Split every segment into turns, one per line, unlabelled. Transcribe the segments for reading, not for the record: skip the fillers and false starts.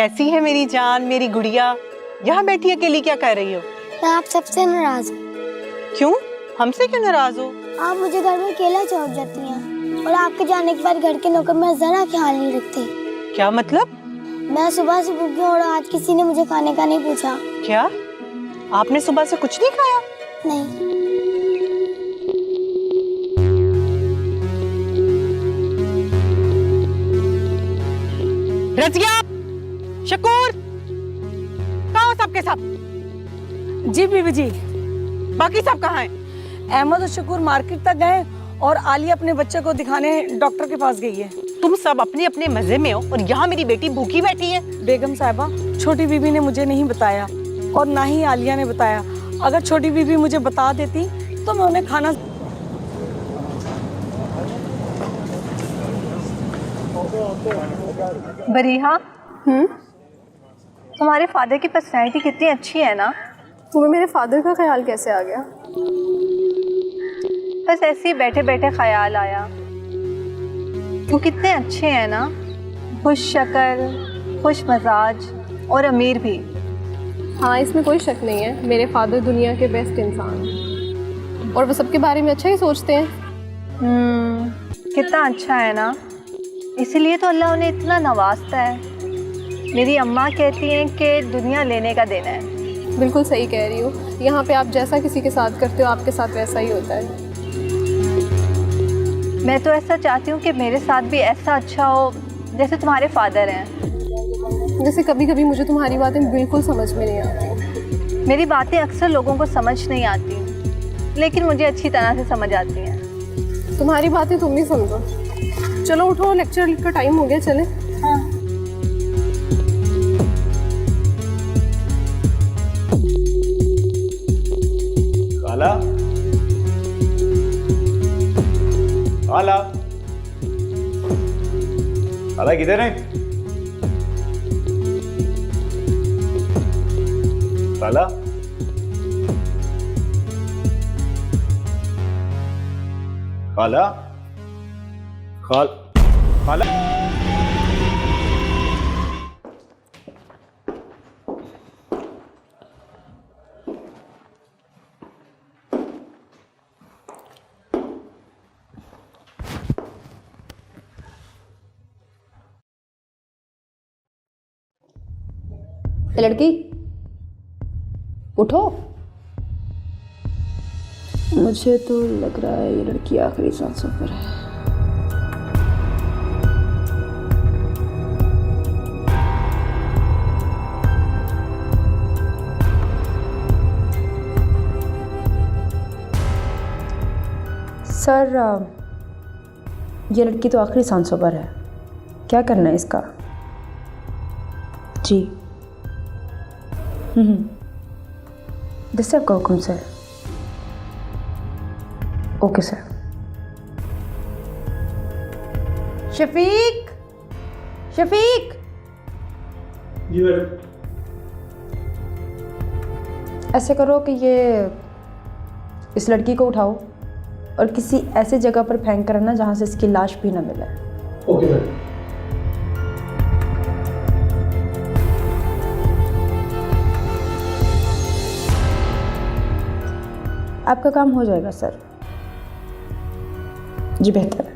कैसी है मेरी जान, मेरी गुड़िया? यहाँ बैठी अकेली क्या कर रही हो?
मैं आप सबसे नाराज हूँ।
क्यों? हमसे क्यों नाराज हो?
आप मुझे घर में अकेला छोड़ जाती हैं और आपके जाने के बाद घर के नौकर मेरा जरा ख्याल नहीं रखते।
क्या मतलब?
मैं सुबह से भूखी हूँ और आज किसी ने मुझे खाने का नहीं पूछा।
क्या आपने सुबह से कुछ नहीं खाया?
नहीं।
रजिया, शकूर, कहाँ हो सबके सब?
जी बीबी जी।
बाकी सब कहाँ हैं?
अहमद और शकूर मार्केट तक गए और आलिया अपने बच्चे को दिखाने डॉक्टर के पास गई है।
तुम सब अपने अपने मजे में हो और यहाँ मेरी बेटी भूखी बैठी है।
बेगम साहिबा, छोटी बीबी ने मुझे नहीं बताया और ना ही आलिया ने बताया। अगर छोटी बीबी मुझे बता देती तो मैं उन्हें खाना।
बरीहा, तुम्हारे फादर की पर्सनैलिटी कितनी अच्छी है ना।
तुम्हें मेरे फादर का ख्याल कैसे आ गया?
बस ऐसे ही बैठे बैठे ख्याल आया। वो कितने अच्छे हैं ना, खुश शक्ल, खुश मजाज और अमीर भी।
हाँ, इसमें कोई शक नहीं है, मेरे फादर दुनिया के बेस्ट इंसान हैं और वो सबके बारे में अच्छा ही सोचते हैं।
कितना अच्छा है ना, इसीलिए तो अल्लाह उन्हें इतना नवाजता है। मेरी अम्मा कहती हैं कि दुनिया लेने का देना है।
बिल्कुल सही कह रही हो, यहाँ पे आप जैसा किसी के साथ करते हो आपके साथ वैसा ही होता है।
मैं तो ऐसा चाहती हूँ कि मेरे साथ भी ऐसा अच्छा हो जैसे तुम्हारे फादर हैं।
जैसे कभी कभी मुझे तुम्हारी बातें बिल्कुल समझ में नहीं आती।
मेरी बातें अक्सर लोगों को समझ नहीं आती, लेकिन मुझे अच्छी तरह से समझ आती हैं।
तुम्हारी बातें तुम ही समझो। चलो उठो, लेक्चर का टाइम हो गया, चले।
हाँ।
काला, काला, काला किधर है? काला, काला, काला।
लड़की उठो। मुझे तो लग रहा है ये लड़की आखिरी सांसों पर है। सर, ये लड़की तो आखिरी सांसों पर है, क्या करना है इसका? जी। जैसे आपका हुक्म sir. Okay sir. Shafiq, Shafiq.
जी मैडम।
ऐसे करो कि ये इस लड़की को उठाओ और किसी ऐसे जगह पर फेंक कर ना जहाँ से इसकी लाश भी ना मिले।
Okay madam.
आपका काम हो जाएगा सर। जी बेहतर है।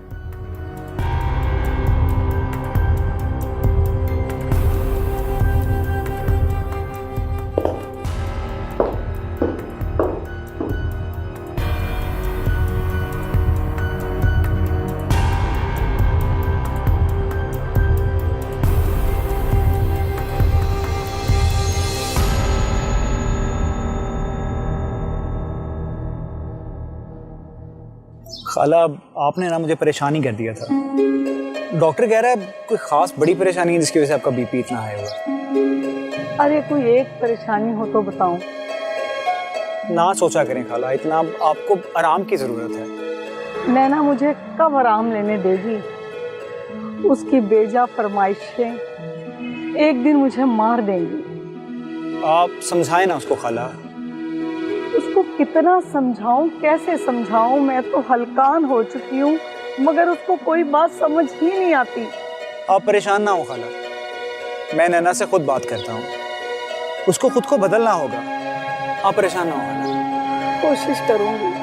खाला, आपने ना मुझे परेशानी कर दिया था। डॉक्टर कह रहा है कोई खास बड़ी परेशानी है जिसकी वजह से आपका बीपी इतना हाई हुआ।
अरे कोई एक परेशानी हो तो बताऊं।
ना सोचा करें खाला, इतना आपको आराम की जरूरत है।
नैना मुझे कब आराम लेने देगी? उसकी बेजा फरमाइशें एक दिन मुझे मार देंगी।
आप समझाएं ना उसको खाला।
उसको कितना समझाऊं, कैसे समझाऊं? मैं तो हलकान हो चुकी हूँ, मगर उसको कोई बात समझ ही नहीं आती।
आप परेशान ना हो खाला, मैं नैना से खुद बात करता हूँ। उसको खुद को बदलना होगा। आप परेशान ना हो।
कोशिश करूंगी।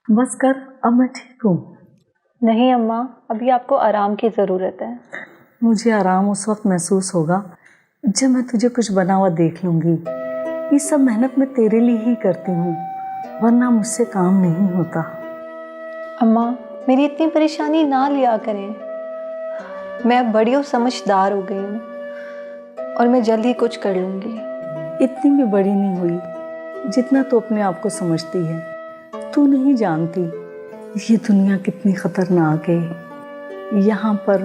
बस कर, अब मैं ठीक हूँ।
नहीं अम्मा, अभी आपको आराम की ज़रूरत है।
मुझे आराम उस वक्त महसूस होगा जब मैं तुझे कुछ बना हुआ देख लूंगी। ये सब मेहनत मैं तेरे लिए ही करती हूँ, वरना मुझसे काम नहीं होता।
अम्मा, मेरी इतनी परेशानी ना लिया करें। मैं अब बड़ी और समझदार हो गई हूँ और मैं जल्द ही कुछ कर लूँगी।
इतनी भी बड़ी नहीं हुई जितना तू अपने आप को समझती है। तू नहीं जानती ये दुनिया कितनी खतरनाक है। यहाँ पर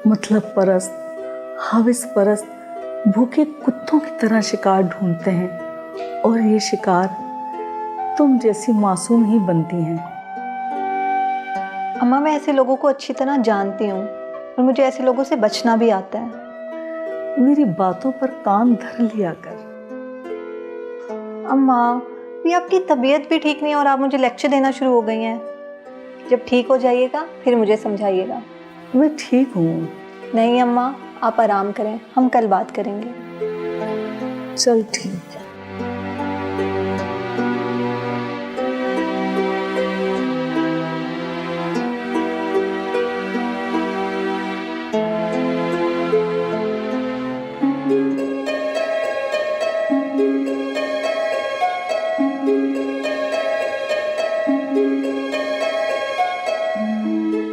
मतलब परस्त, हविस परस्त भूखे कुत्तों की तरह शिकार ढूंढते हैं और ये शिकार तुम जैसी मासूम ही बनती हैं।
अम्मा, मैं ऐसे लोगों को अच्छी तरह जानती हूँ और मुझे ऐसे लोगों से बचना भी आता है।
मेरी बातों पर कान धर लिया कर।
अम्मा, ये आपकी तबीयत भी ठीक नहीं और आप मुझे लेक्चर देना शुरू हो गई हैं। जब ठीक हो जाइएगा फिर मुझे समझाइएगा।
मैं ठीक हूँ।
नहीं अम्मा, आप आराम करें, हम कल बात करेंगे।
चल ठीक है।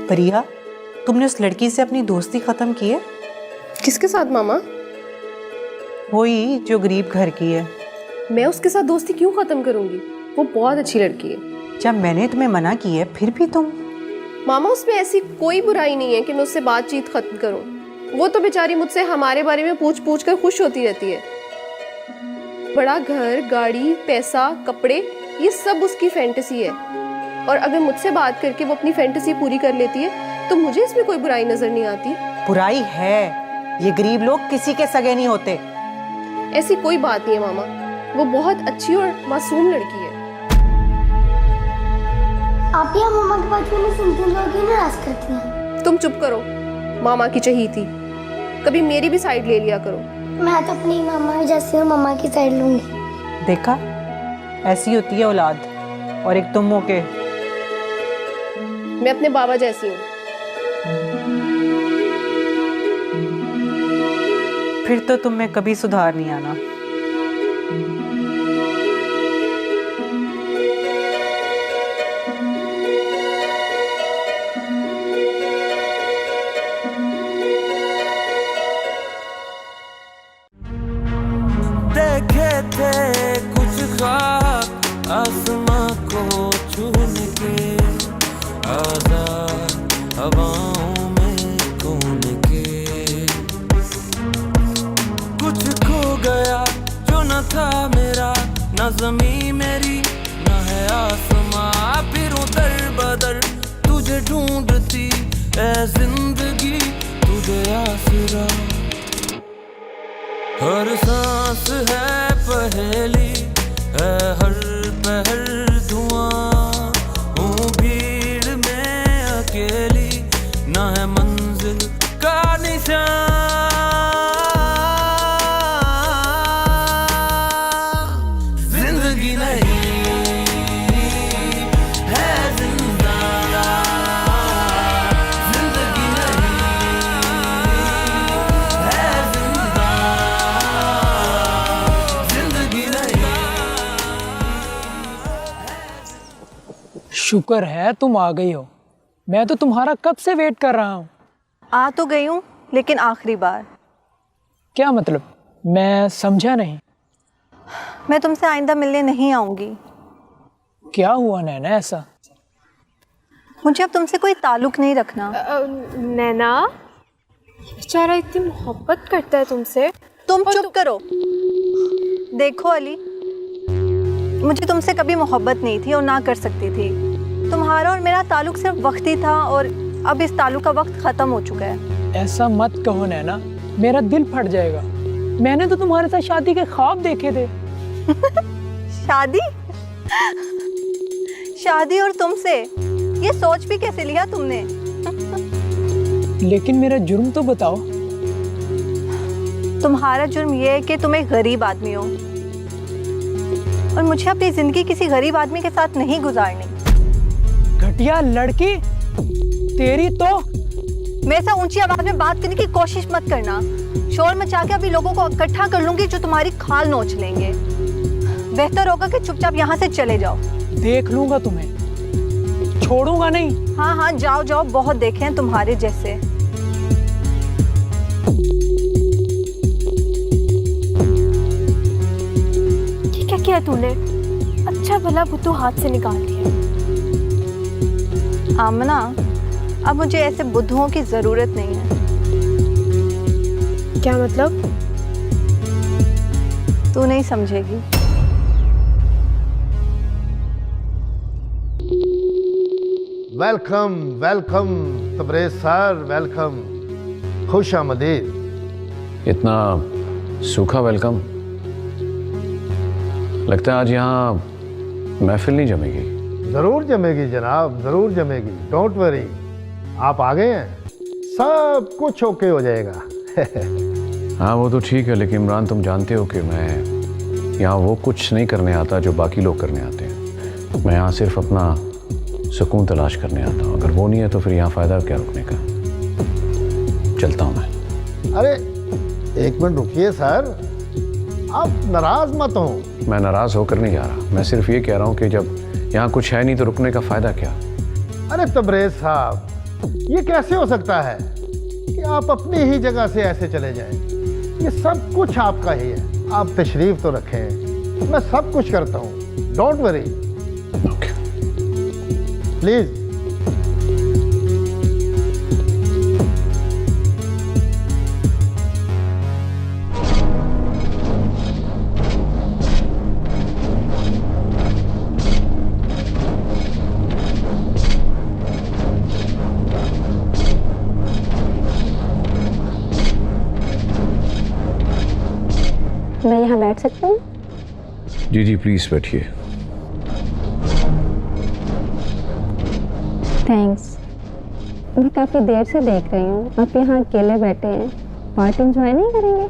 प्रिया, तुमने उस लड़की से अपनी दोस्ती खत्म की है?
किसके साथ मामा?
वही जो गरीब घर की है।
मैं उसके साथ दोस्ती क्यों ख़त्म करूँगी? वो बहुत अच्छी लड़की है।
जब मैंने तुम्हें मना की है फिर भी तुम।
मामा, उसमें ऐसी कोई बुराई नहीं है कि मैं उससे बातचीत खत्म करूँ। वो तो बेचारी मुझसे हमारे बारे में पूछ पूछ कर खुश होती रहती है। बड़ा घर, गाड़ी, पैसा, कपड़े, ये सब उसकी फैंटेसी है। और अगर मुझसे बात करके वो अपनी फैंटेसी पूरी कर लेती है तो मुझे इसमें कोई बुराई नजर नहीं आती।
बुराई है, ये गरीब लोग किसी के सगे नहीं होते।
ऐसी कोई बात नहीं है मामा, वो बहुत अच्छी और मासूम लड़की है।
आप ही मम्मा की बात क्यों नहीं सुनती, लोग ही नाराज करती हैं।
तुम चुप करो, मामा की चाहिए थी, कभी मेरी भी साइड ले लिया करो।
मैं तो अपनी मामा जैसे हूँ, मम्मा की साइड लूंगी।
देखा, ऐसी होती है औलाद। और एक तुम हो के।
मैं अपने बाबा जैसी हूँ।
फिर तो तुम में कभी सुधार नहीं आना।
देखे थे कुछ ख्वाब आसमां को छूने के, आजाद हवाओं में कौन के। कुछ खो गया जो न था मेरा, न ज़मीं मेरी न है आसमां। फिर दर बदर तुझे ढूंढती ऐ जिंदगी, तुझे आसरा। हर सांस है पहेली, है हर पहर धुआं। हूँ भीड़ में अकेली, न है मंजिल का निशान। जिंदगी नहीं है जिंदा, जिंदगी नहीं है जिंदा, जिंदगी नहीं।
शुक्र है तुम आ गई हो, मैं तो तुम्हारा कब से वेट कर रहा हूँ।
आ तो गई हूँ, लेकिन आखिरी बार।
क्या मतलब? मैं समझा नहीं।
मैं तुमसे आइंदा मिलने नहीं आऊँगी।
क्या हुआ नैना ऐसा?
मुझे अब तुमसे कोई ताल्लुक नहीं रखना।
नैना, बेचारा इतनी मोहब्बत करता है तुमसे।
तुम चुप करो। देखो अली, मुझे तुमसे कभी मोहब्बत नहीं थी और ना कर सकती थी। तुम्हारा और मेरा ताल्लुक सिर्फ वक्ती था और अब इस ताल्लुक का वक्त ख़त्म हो चुका है।
ऐसा मत कहो नैना, मेरा दिल फट जाएगा। मैंने तो तुम्हारे साथ शादी के ख्वाब देखे थे।
शादी? शादी और तुमसे? ये सोच भी कैसे लिया तुमने?
लेकिन मेरा जुर्म तो बताओ।
तुम्हारा जुर्म ये है कि तुम एक गरीब आदमी हो और मुझे अपनी जिंदगी किसी गरीब आदमी के साथ नहीं गुजारनी।
घटिया लड़की, तेरी तो।
मेरे से ऊंची आवाज में बात करने की कोशिश मत करना। शोर मचा के अभी लोगों को इकट्ठा कर लूंगी जो तुम्हारी खाल नोच लेंगे। बेहतर होगा कि चुपचाप यहाँ से चले जाओ।
देख लूंगा तुम्हें, छोड़ूंगा नहीं।
हाँ हाँ, जाओ जाओ, बहुत देखे हैं तुम्हारे जैसे।
ये क्या किया तूने? अच्छा भला बुद्धू हाथ से निकाल दिया।
आमना, अब मुझे ऐसे बुद्धुओं की जरूरत नहीं है।
क्या मतलब?
तू नहीं समझेगी।
Welcome welcome Tabrez sir, welcome, खुश आमदीद।
इतना सूखा वेलकम, लगता है आज यहाँ महफिल नहीं जमेगी।
ज़रूर जमेगी जनाब, ज़रूर जमेगी, डोंट वरी। आप आ गए हैं, सब कुछ ओके हो जाएगा।
हाँ वो तो ठीक है, लेकिन इमरान तुम जानते हो कि मैं यहाँ वो कुछ नहीं करने आता जो बाकी लोग करने आते हैं। मैं यहाँ सिर्फ अपना सुकून तलाश करने आता हूँ। अगर वो नहीं है तो फिर यहाँ फ़ायदा क्या रुकने का। चलता हूँ मैं।
अरे एक मिनट रुकिए सर, आप नाराज़ मत हो।
मैं नाराज़ होकर नहीं जा रहा, मैं सिर्फ ये कह रहा हूँ कि जब यहाँ कुछ है नहीं तो रुकने का फ़ायदा क्या।
अरे तबरेज साहब, ये कैसे हो सकता है कि आप अपनी ही जगह से ऐसे चले जाएं? ये सब कुछ आपका ही है, आप तशरीफ तो रखें, मैं सब कुछ करता हूँ, डोंट वरी।
Okay
please.
मैं यहाँ बैठ सकती हूँ?
जी जी प्लीज़ बैठिए।
थैंक्स। मैं काफ़ी देर से देख रही हूँ आप यहाँ अकेले बैठे हैं, पार्टी एंजॉय नहीं करेंगे?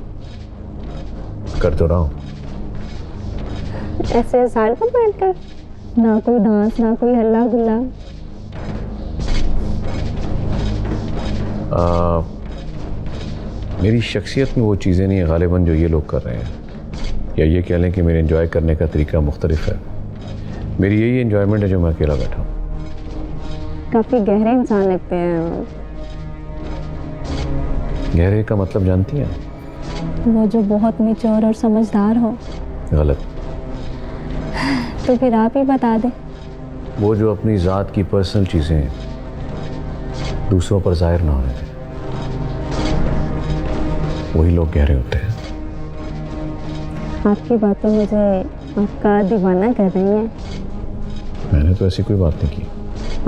कर तो रहा हूँ।
ऐसे साल को बैठकर, ना कोई डांस ना कोई हल्ला गुल्ला।
मेरी शख्सियत में वो चीज़ें नहीं है गालिबन जो ये लोग कर रहे हैं, या ये कह लें कि मेरे एंजॉय करने का तरीका मुख्तलिफ है। मेरी यही एंजॉयमेंट है जो मैं अकेला बैठा हूँ।
काफ़ी गहरे इंसान लगते हैं।
गहरे का मतलब जानती हैं?
वो जो बहुत मैच्योर और समझदार हो।
गलत।
तो फिर आप ही बता दें।
वो जो अपनी ज़ात की पर्सनल चीज़ें दूसरों पर जाहिर ना होने दें, वही लोग गहरे होते हैं।
आपकी बातें मुझे आपका दीवाना कर रही हैं।
मैंने तो ऐसी कोई बात नहीं की।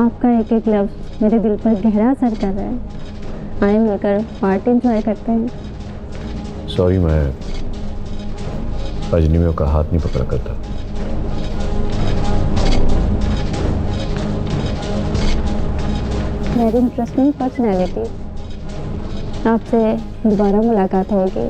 आपका एक एक लफ्ज़ मेरे दिल पर गहरा असर कर रहा है। आए मिलकर पार्टी एंजॉय करते हैं।
सॉरी, मैं अजनबियों का हाथ नहीं पकड़ा करता।
Very interesting personality. आपसे दोबारा मुलाकात होगी।